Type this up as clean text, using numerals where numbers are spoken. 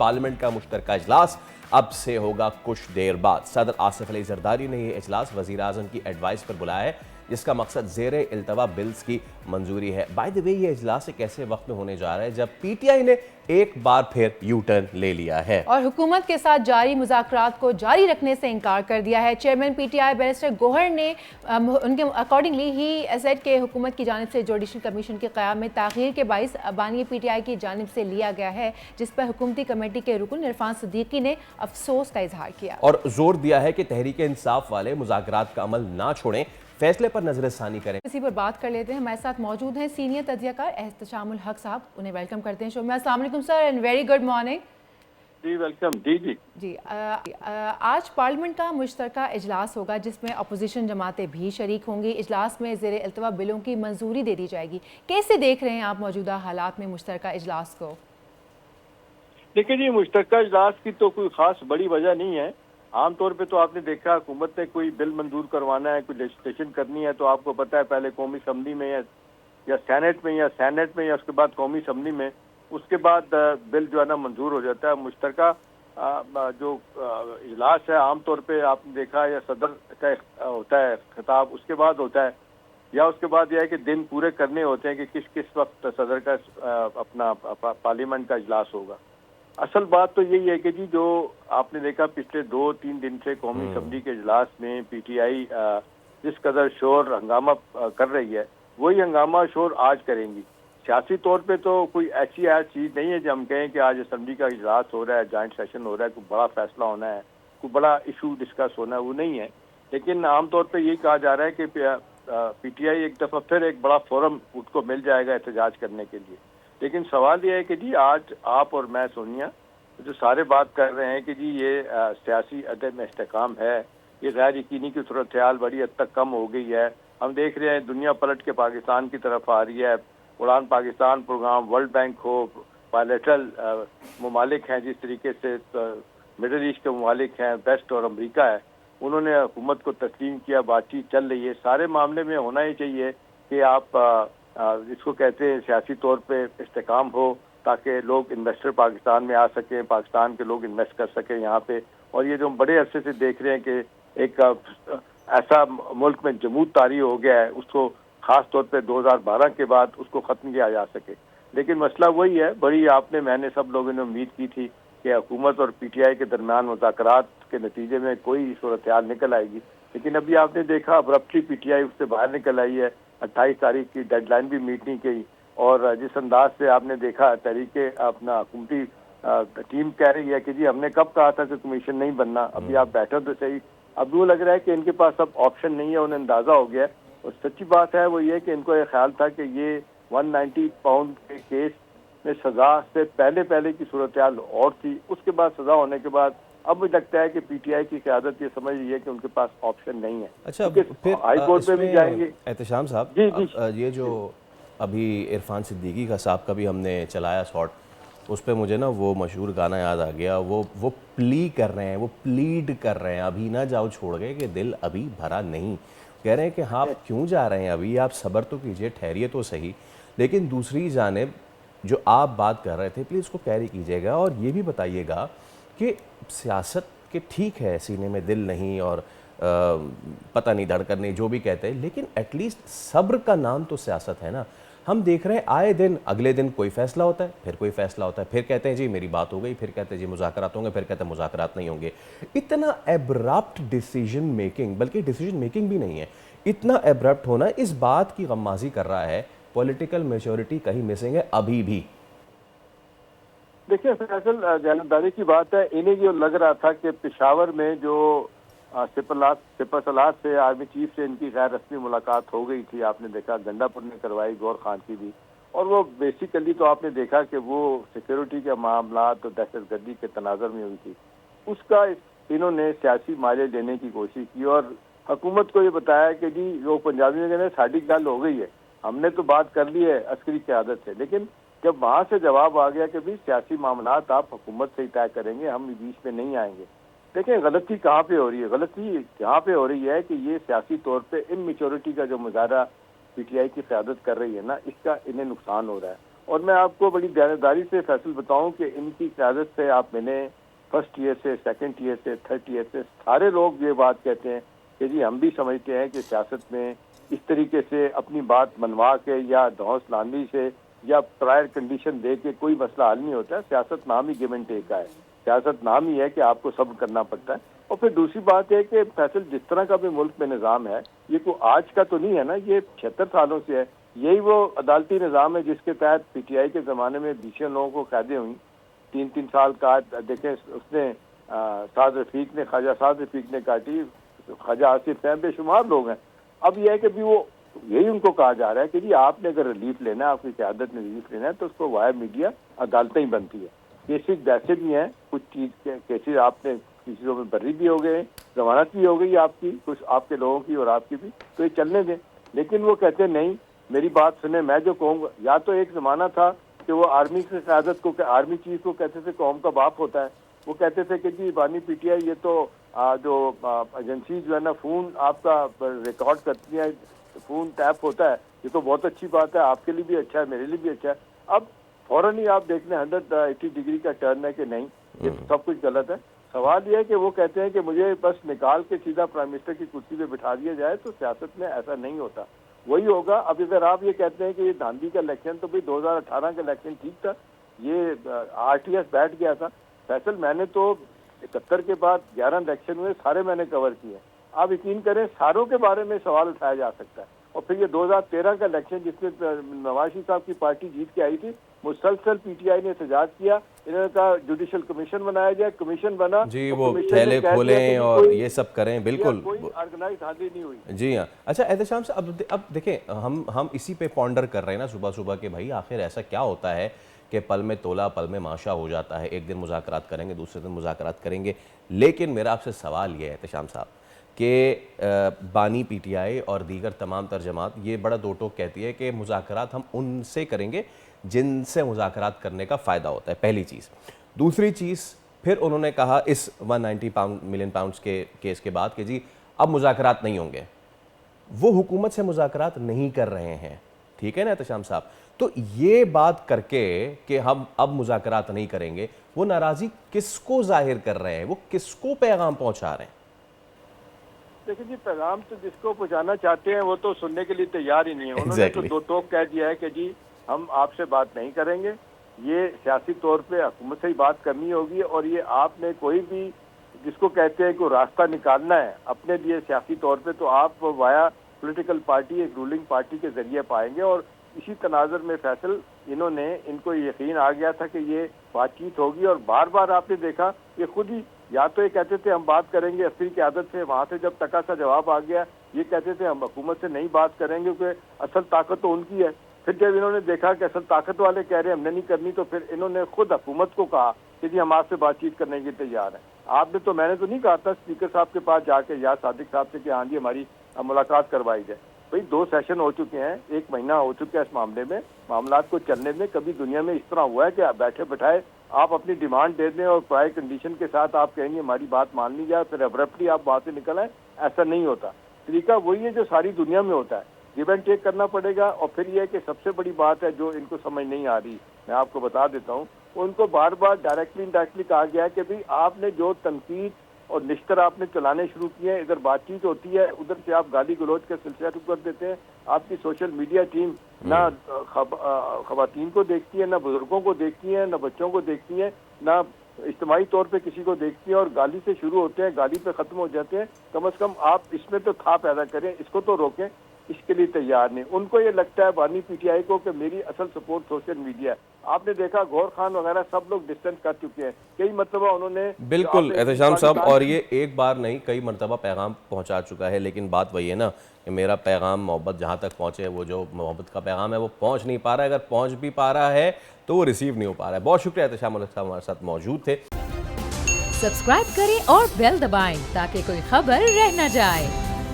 Parliament का मुश्तरका इजलास अब से होगा कुछ देर बाद। सदर आसिफ अली जरदारी ने यह इजलास वज़ीर आज़म की एडवाइस पर बुलाया है, जिसका मकसद ज़ेरे इल्तवा बिल्स की मंजूरी है। बाय द वे, ये इजलास एक ऐसे वक्त में होने जा रहा है जब पीटीआई ने एक बार फिर यू टर्न ले लिया है और हुकूमत के साथ जारी मुज़ाकरात को जारी रखने से इनकार कर दिया है। चेयरमैन पीटीआई बैरिस्टर गोहर ने उनके अकॉर्डिंगली ही सेड के हुकूमत की जानिब से जुडिशल कमीशन के क़याम में ताख़ीर के बाइस बानी पीटीआई की जानिब से लिया गया है, जिस पर हुकूमती कमेटी के रुकन इरफान सिद्दीकी ने अफसोस का इजहार किया और जोर दिया है कि तहरीक इंसाफ वाले मुज़ाकरात का अमल ना छोड़ें, फैसले पर नजरसानी करें। इसी पर बात कर लेते हैं। हमारे साथ मौजूद हैं सीनियर तज्ज़ियाकार एहतशामुल हक साहब, उन्हें वेलकम करते हैं शो में। अस्सलाम वालेकुम sir and very good morning. जी वेलकम। जी आज पार्लियामेंट का मुश्तरका इजलास होगा जिसमें अपोजिशन जमातें भी शरीक होंगी। इजलास में ज़ेरे इल्तवा बिलों की मंजूरी दे दी जाएगी। कैसे देख रहे हैं आप मौजूदा हालात में मुश्तरका इजलास को? देखिए जी, मुश्तरका इजलास की तो कोई खास बड़ी वजह नहीं है। आम तौर पे तो आपने देखा हुकूमत ने कोई बिल मंजूर करवाना है, कोई लेजिस्लेशन करनी है, तो आपको पता है पहले कौमी असम्बली में या सेनेट में या उसके बाद कौमी असम्बली में, उसके बाद बिल जो है ना मंजूर हो जाता है। मुश्तरका जो इजलास है आम तौर पे आपने देखा या सदर का होता है खिताब, उसके बाद होता है, या उसके बाद यह है कि दिन पूरे करने होते हैं कि किस किस वक्त सदर का अपना पार्लियामेंट का इजलास होगा। असल बात तो यही है कि जी जो आपने देखा पिछले 2-3 दिन से कौमी असम्बली के इजलास में पीटीआई जिस कदर शोर हंगामा कर रही है, वही हंगामा शोर आज करेंगी। सियासी तौर पे तो कोई ऐसी चीज़ नहीं है जो हम कहें कि आज असम्बली का इजलास हो रहा है, जॉइंट सेशन हो रहा है, कोई बड़ा फैसला होना है, कोई बड़ा इशू डिस्कस होना है, वो नहीं है। लेकिन आमतौर पर यही कहा जा रहा है कि पीटीआई एक दफ़ा फिर एक बड़ा फोरम उसको मिल जाएगा एहतजाज करने के लिए। लेकिन सवाल यह है कि जी आज आप और मैं सोनिया जो सारे बात कर रहे हैं कि जी ये सियासी अदम इस्तेकाम है, ये गैर यकीनी की सूरत हाल बड़ी हद तक कम हो गई है। हम देख रहे हैं दुनिया पलट के पाकिस्तान की तरफ आ रही है। उड़ान पाकिस्तान प्रोग्राम, वर्ल्ड बैंक हो, बायलैटरल ममालिक हैं जिस तरीके से मिडल ईस्ट के ममालिक हैं, वेस्ट और अमरीका है, उन्होंने हुकूमत को तस्लीम किया, बातचीत चल रही है। सारे मामले में होना ही चाहिए कि आप इसको कहते हैं सियासी तौर पे इस्तेकाम हो, ताकि लोग इन्वेस्टर पाकिस्तान में आ सकें, पाकिस्तान के लोग इन्वेस्ट कर सकें यहाँ पे। और ये जो हम बड़े अरसे से देख रहे हैं कि एक ऐसा मुल्क में जमूद तारी हो गया है, उसको खास तौर पे 2012 के बाद उसको ख़त्म किया जा सके। लेकिन मसला वही है, बड़ी मैंने सब लोगों ने उम्मीद की थी कि हुकूमत और पीटीआई के दरमियान मुज़ाकरात के नतीजे में कोई सूरत हाल निकल आएगी। लेकिन अभी आपने देखा अब्रप्टली पीटीआई उससे बाहर निकल आई है। 28 तारीख की डेडलाइन भी मीट नहीं की, और जिस अंदाज से आपने देखा तरीके अपना हुकूमती टीम कह रही है कि जी हमने कब कहा था कि कमीशन नहीं बनना, अभी आप बैठो तो सही। अब वो लग रहा है कि इनके पास अब ऑप्शन नहीं है, उन्हें अंदाजा हो गया है। और सच्ची बात है वो ये कि इनको ये ख्याल था कि ये 190 पाउंड के केस में सजा से पहले की सूरत हाल और थी, उसके बाद सजा होने के बाद अब मुझे लगता है कि पीटीआई की क़यादत ये समझ रही है कि उनके पास ऑप्शन नहीं है। अच्छा, फिर हाई कोर्ट में भी जाएंगे। एहतशाम साहब, ये जो अभी इरफान सिद्दीकी का साहब का भी हमने चलाया शॉट, उस पर मुझे ना वो मशहूर गाना याद आ गया। वो प्ली कर रहे हैं, वो प्लीड कर रहे हैं, अभी ना जाओ छोड़ गए कि दिल अभी भरा नहीं। कह रहे हैं कि हाँ, आप क्यों जा रहे हैं, अभी आप सब्र तो कीजिए, ठहरिए तो सही। लेकिन दूसरी जानिब जो आप बात कर रहे थे, प्लीज़ उसको कैरी कीजिएगा और ये भी बताइएगा कि सियासत के ठीक है सीने में दिल नहीं और पता नहीं धड़कन नहीं, जो भी कहते हैं, लेकिन एटलीस्ट सब्र का नाम तो सियासत है ना। हम देख रहे हैं आए दिन, अगले दिन कोई फैसला होता है, फिर कोई फैसला होता है, फिर कहते हैं जी मेरी बात हो गई, फिर कहते हैं जी मुज़ाकरात होंगे, फिर कहते हैं मुज़ाकरात नहीं होंगे। इतना एब्रप्ट डिसीजन मेकिंग, बल्कि डिसीजन मेकिंग भी नहीं है, इतना एब्रप्ट होना इस बात की गम्माज़ी कर रहा है पॉलिटिकल मैच्योरिटी कहीं मिसिंग है अभी भी। देखिए फैसल, जानबदारी की बात है, इन्हें जो लग रहा था कि पेशावर में जो सिपर सलाद से आर्मी चीफ से इनकी गैर रस्मी मुलाकात हो गई थी, आपने देखा गंडापुर ने करवाई, गौर खान की भी, और वो बेसिकली तो आपने देखा कि वो सिक्योरिटी के मामला तो दहशतगर्दी के तनाज़र में हुई थी, उसका इन्होंने सियासी माइलेज लेने की कोशिश की और हुकूमत को ये बताया कि जी वो पंजाबी में कहते हैं साड़ी गल हो गई है, हमने तो बात कर ली है अस्करी क़यादत से। लेकिन जब वहाँ से जवाब आ गया कि भाई सियासी मामलात आप हुकूमत से ही तय करेंगे, हम बीच में नहीं आएंगे। देखिए गलती कहाँ पे हो रही है, गलती यहाँ पे हो रही है कि ये सियासी तौर पे इनमेच्योरिटी का जो मुजाहरा पीटीआई की क़यादत कर रही है ना, इसका इन्हें नुकसान हो रहा है। اور میں آپ کو بڑی دیانتداری سے فیصل بتاؤں کہ ان کی قیادت سے آپ میں نے فرسٹ ایئر سے، سیکنڈ ایئر سے، تھرڈ ایئر سے سارے لوگ یہ بات کہتے ہیں کہ جی ہم بھی سمجھتے ہیں کہ سیاست میں اس طریقے سے اپنی بات منوا کے یا دھوس لانی سے یا پرائر کنڈیشن دے کے کوئی مسئلہ حل نہیں ہوتا ہے. سیاست نام ہی گیو اینڈ ٹیک کا ہے. سیاست نام ہی ہے کہ آپ کو صبر کرنا پڑتا ہے. اور پھر دوسری بات ہے کہ فیصل جس طرح کا بھی ملک میں نظام ہے یہ کوئی آج کا تو نہیں ہے نا، یہ 76 سالوں سے ہے. یہی وہ عدالتی نظام ہے جس کے تحت پی ٹی آئی کے زمانے میں 20 لوگوں کو قیدیں ہوئیں، 3 سال کا. دیکھیں اس نے سعد رفیق نے، خواجہ سعد رفیق نے کاٹی، خواجہ آصف ہیں، بے شمار لوگ ہیں. اب یہ ہے کہ بھی وہ یہی ان کو کہا جا رہا ہے کہ جی آپ نے اگر ریلیف لینا ہے، آپ کی قیادت میں ریلیف لینا ہے تو اس کو وائر میڈیا عدالتیں ہی بنتی ہے. کیسز ویسے بھی ہیں، کچھ چیز کے کیسز آپ نے چیزوں میں بری بھی ہو گئے، ضمانت بھی ہو گئی آپ کی، کچھ آپ کے لوگوں کی اور آپ کی بھی، تو یہ چلنے دیں. لیکن وہ کہتے ہیں نہیں، میری بات سنیں، میں جو کہوں گا. یا تو ایک زمانہ تھا کہ وہ آرمی کی قیادت کو، آرمی چیف کو کہتے تھے قوم کا باپ ہوتا ہے. وہ کہتے تھے کہ جی بانی پی ٹی آئی یہ تو جو ایجنسی جو ہے نا فون آپ کا ریکارڈ کرتی ہیں، فون ٹیپ ہوتا ہے، یہ تو بہت اچھی بات ہے، آپ کے لیے بھی اچھا ہے، میرے لیے بھی اچھا ہے. اب فوراً ہی آپ دیکھ لیں 180 ڈگری کا ٹرن ہے کہ نہیں، یہ سب کچھ غلط ہے. سوال یہ ہے کہ وہ کہتے ہیں کہ مجھے بس نکال کے سیدھا پرائم منسٹر کی کرسی پہ بٹھا دیا جائے. تو سیاست میں ایسا نہیں ہوتا، وہی ہوگا. اب اگر آپ یہ کہتے ہیں کہ یہ دھاندلی کا الیکشن، تو بھائی 2018 کا الیکشن ٹھیک تھا، یہ آر ٹی ایس بیٹھ گیا تھا. فیصل میں نے تو 71 کے بعد 11 الیکشن ہوئے، سارے میں نے کور کیے. آپ یقین کریں ساروں کے بارے میں سوال اٹھایا جا سکتا ہے. اور پھر یہ 2013 کا الیکشن جس میں نواز شریف صاحب کی پارٹی جیت کے آئی تھی، مسلسل پی ٹی آئی نے احتجاج کیا. انہوں نے کہا جوڈیشل کمیشن بنایا جائے، کمیشن بنا جی وہ تھیلے کھولیں اور یہ سب کریں. بالکل کوئی آرگنائز حالی نہیں ہوئی. جی ہاں. اچھا احتشام سے اب دیکھیں ہم اسی پہ پونڈر کر رہے ہیں نا صبح صبح کہ بھائی آخر ایسا کیا ہوتا ہے کہ پل میں تولا پل میں ماشا ہو جاتا ہے. ایک دن مذاکرات کریں گے، دوسرے دن مذاکرات کریں گے. لیکن میرا آپ سے سوال یہ ہے احتشام صاحب کہ بانی پی ٹی آئی اور دیگر تمام ترجمات یہ بڑا دو ٹوک کہتی ہے کہ مذاکرات ہم ان سے کریں گے جن سے مذاکرات کرنے کا فائدہ ہوتا ہے. پہلی چیز. دوسری چیز پھر انہوں نے کہا اس 190 ملین پاؤنڈز کے کیس کے بعد کہ جی اب مذاکرات نہیں ہوں گے. وہ حکومت سے مذاکرات نہیں کر رہے ہیں، ٹھیک ہے نا احتشام صاحب؟ تو یہ بات کر کے کہ ہم اب مذاکرات نہیں کریں گے، وہ ناراضی کس کو ظاہر کر رہے ہیں؟ وہ کس کو پیغام پہنچا رہے ہیں؟ دیکھیں جی پیغام تو جس کو پہنچانا چاہتے ہیں وہ تو سننے کے لیے تیار ہی نہیں ہے. انہوں نے تو دو ٹوک کہہ دیا ہے کہ جی ہم آپ سے بات نہیں کریں گے، یہ سیاسی طور پہ حکومت سے ہی بات کرنی ہوگی. اور یہ آپ نے کوئی بھی جس کو کہتے ہیں کہ راستہ نکالنا ہے اپنے لیے سیاسی طور پہ، تو آپ وایا پولیٹیکل پارٹی، ایک رولنگ پارٹی کے ذریعے پائیں گے. اور اسی تناظر میں فیصل ان کو یقین آ گیا تھا کہ یہ بات چیت ہوگی. اور بار بار آپ نے دیکھا کہ خود ہی یا تو یہ کہتے تھے ہم بات کریں گے عسکری قیادت سے، وہاں سے جب تکا سا جواب آ گیا یہ کہتے تھے ہم حکومت سے نہیں بات کریں گے کیونکہ اصل طاقت تو ان کی ہے. پھر جب انہوں نے دیکھا کہ اصل طاقت والے کہہ رہے ہیں ہم نے نہیں کرنی، تو پھر انہوں نے خود حکومت کو کہا کہ جی ہم آپ سے بات چیت کرنے کے تیار ہیں. آپ نے تو، میں نے تو نہیں کہا تھا اسپیکر صاحب کے پاس جا کے یا صادق صاحب سے کہ ہاں جی ہماری ملاقات کروائی جائے. بھائی 2 سیشن ہو چکے ہیں، 1 مہینہ ہو چکا ہے اس معاملے میں. معاملات کو چلنے میں کبھی دنیا میں اس طرح ہوا ہے کہ بیٹھے بٹھائے آپ اپنی ڈیمانڈ دے دیں اور پرائر کنڈیشن کے ساتھ آپ کہیں گے ہماری بات مان لی جائے، پھر ابرپٹلی آپ وہاں سے نکل آئیں؟ ایسا نہیں ہوتا. طریقہ وہی ہے جو ساری دنیا میں ہوتا ہے، گیو اینڈ ٹیک کرنا پڑے گا. اور پھر یہ ہے کہ سب سے بڑی بات ہے جو ان کو سمجھ نہیں آ رہی، میں آپ کو بتا دیتا ہوں. ان کو بار بار ڈائریکٹلی انڈائریکٹلی کہا گیا ہے کہ بھئی آپ نے جو تنقید اور نشتر آپ نے چلانے شروع کیے ہیں، ادھر بات چیت ہوتی ہے، ادھر سے آپ گالی گلوچ کا سلسلہ شروع کر دیتے ہیں. آپ کی سوشل میڈیا ٹیم نہ خواتین کو دیکھتی ہے، نہ بزرگوں کو دیکھتی ہے، نہ بچوں کو دیکھتی ہے، نہ اجتماعی طور پہ کسی کو دیکھتی ہے، اور گالی سے شروع ہوتے ہیں، گالی پہ ختم ہو جاتے ہیں. کم از کم آپ اس میں تو تھا پیدا کریں، اس کو تو روکیں. اس کے لیے تیار نہیں. ان کو یہ لگتا ہے بانی پی ٹی آئی کو کہ میری اصل سپورٹ سوشل میڈیا ہے. آپ نے دیکھا گور خان وغیرہ سب لوگ ڈسٹینس کر چکے ہیں، کئی مرتبہ انہوں نے. بالکل احتشام صاحب، اور یہ ایک بار نہیں کئی مرتبہ پیغام پہنچا چکا ہے. لیکن بات وہی ہے نا کہ میرا پیغام محبت جہاں تک پہنچے، وہ جو محبت کا پیغام ہے وہ پہنچ نہیں پا رہا ہے. اگر پہنچ بھی پا رہا ہے تو وہ ریسیو نہیں ہو پا رہا ہے. بہت شکریہ احتشام ملک صاحب ہمارے ساتھ موجود تھے. سبسکرائب کریں اور بیل دبائیں تاکہ کوئی خبر رہ نہ جائے.